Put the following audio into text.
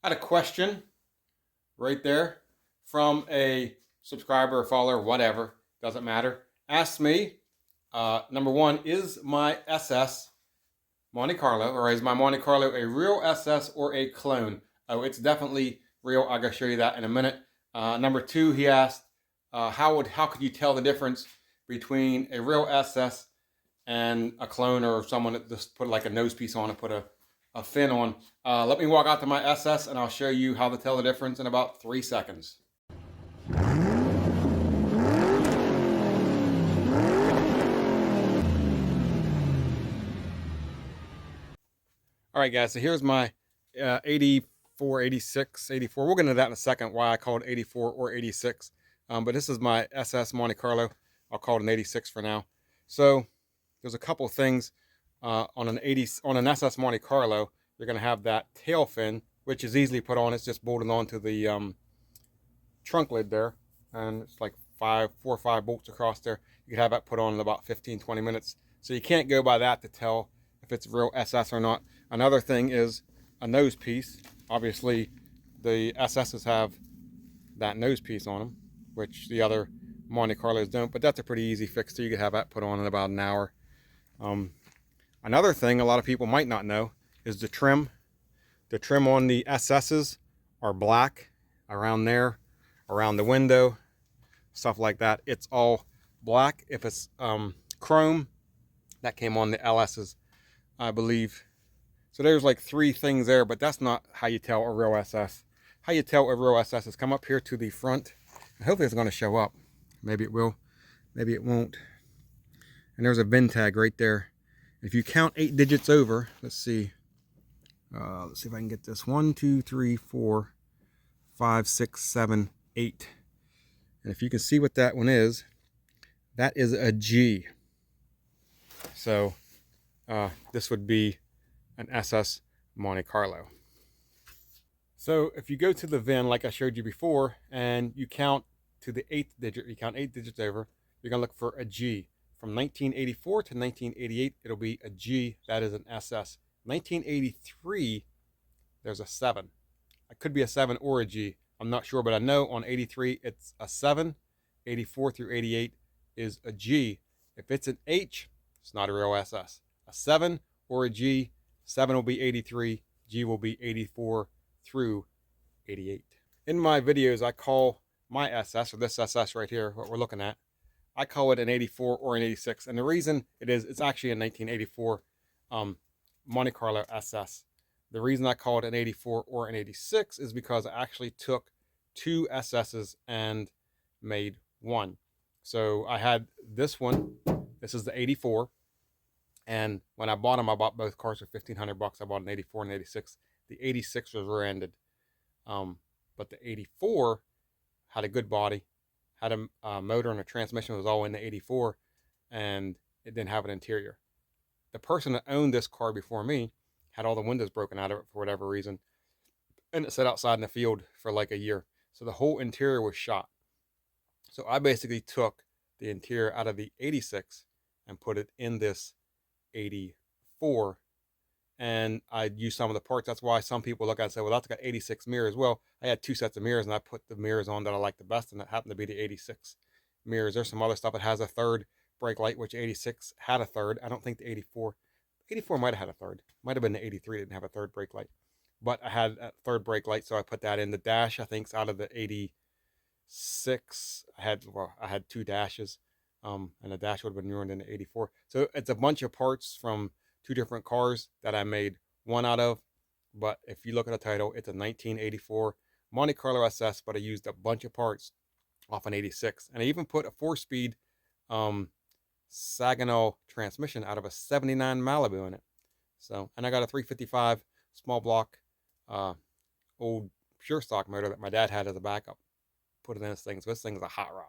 Had a question right there from a subscriber or follower, whatever, doesn't matter. Asked me, number one, is my SS Monte Carlo, or is my Monte Carlo a real SS or a clone? Oh, it's definitely real. I'm gonna show you that in a minute. Number two, he asked, how could you tell the difference between a real SS and a clone, or someone that just put like a nose piece on and put a fin on? Let me walk out to my SS and I'll show you how to tell the difference in about 3 seconds. All right, guys, so here's my 84, 86, 84. We'll get into that in a second, why I call it 84 or 86. But this is my SS Monte Carlo. I'll call it an 86 for now. So there's a couple things on an SS Monte Carlo. You're going to have that tail fin, which is easily put on. It's just bolted onto the trunk lid there. And it's like 4 or 5 bolts across there. You can have that put on in about 15, 20 minutes. So you can't go by that to tell if it's real SS or not. Another thing is a nose piece. Obviously, the SS's have that nose piece on them, which the other Monte Carlos don't, but that's a pretty easy fix too. You could have that put on in about an hour. Another thing a lot of people might not know is the trim. The trim on the SS's are black around there, around the window, stuff like that. It's all black. If it's chrome, that came on the LS's, I believe. So there's like 3 things there, but that's not how you tell a real SS. How you tell a real SS is come up here to the front. And hopefully it's going to show up. Maybe it will, maybe it won't. And there's a VIN tag right there. If you count 8 digits over, let's see if I can get this. 1, 2, 3, 4, 5, 6, 7, 8. And if you can see what that one is, that is a G. So this would be an SS Monte Carlo. So if you go to the VIN like I showed you before and you count to the 8th digit, you count 8 digits over, you're going to look for a G. From 1984 to 1988, it'll be a G. That is an SS. 1983, there's a 7. It could be a 7 or a G. I'm not sure, but I know on 83 it's a 7. 84 through 88 is a G. If it's an H, it's not a real SS. A 7 or a G, 7 will be 83, G will be 84 through 88. In my videos, I call my SS, or this SS right here, what we're looking at, I call it an 84 or an 86. And the reason it's actually a 1984 Monte Carlo SS. The reason I call it an 84 or an 86 is because I actually took 2 SS's and made one. So I had this one. This is the 84. And when I bought them, I bought both cars for $1,500. I bought an 84 and 86. The 86 was rear-ended. But the 84 had a good body, had a motor and a transmission. It was all in the 84, and it didn't have an interior. The person that owned this car before me had all the windows broken out of it for whatever reason, and it sat outside in the field for like a year. So the whole interior was shot. So I basically took the interior out of the 86 and put it in this 84, and I used some of the parts. That's why some people look at it and say, well, that's got 86 mirrors. Well, I had 2 sets of mirrors, and I put the mirrors on that I like the best, and that happened to be the 86 mirrors. There's some other stuff that has a third brake light, which 86 had a third. I don't think the 84 might have had a third. Might have been the 83 didn't have a third brake light, but I had a third brake light, so I put that in. The dash, I think, out of the 86. I had 2 dashes, and the dash would have been ruined in the 84. So it's a bunch of parts from 2 different cars that I made one out of. But if you look at the title, it's a 1984 Monte Carlo SS, but I used a bunch of parts off an 86. And I even put a 4-speed Saginaw transmission out of a 79 Malibu in it. So, and I got a 355 small block old pure stock motor that my dad had as a backup. Put it in this thing. So this thing is a hot rod.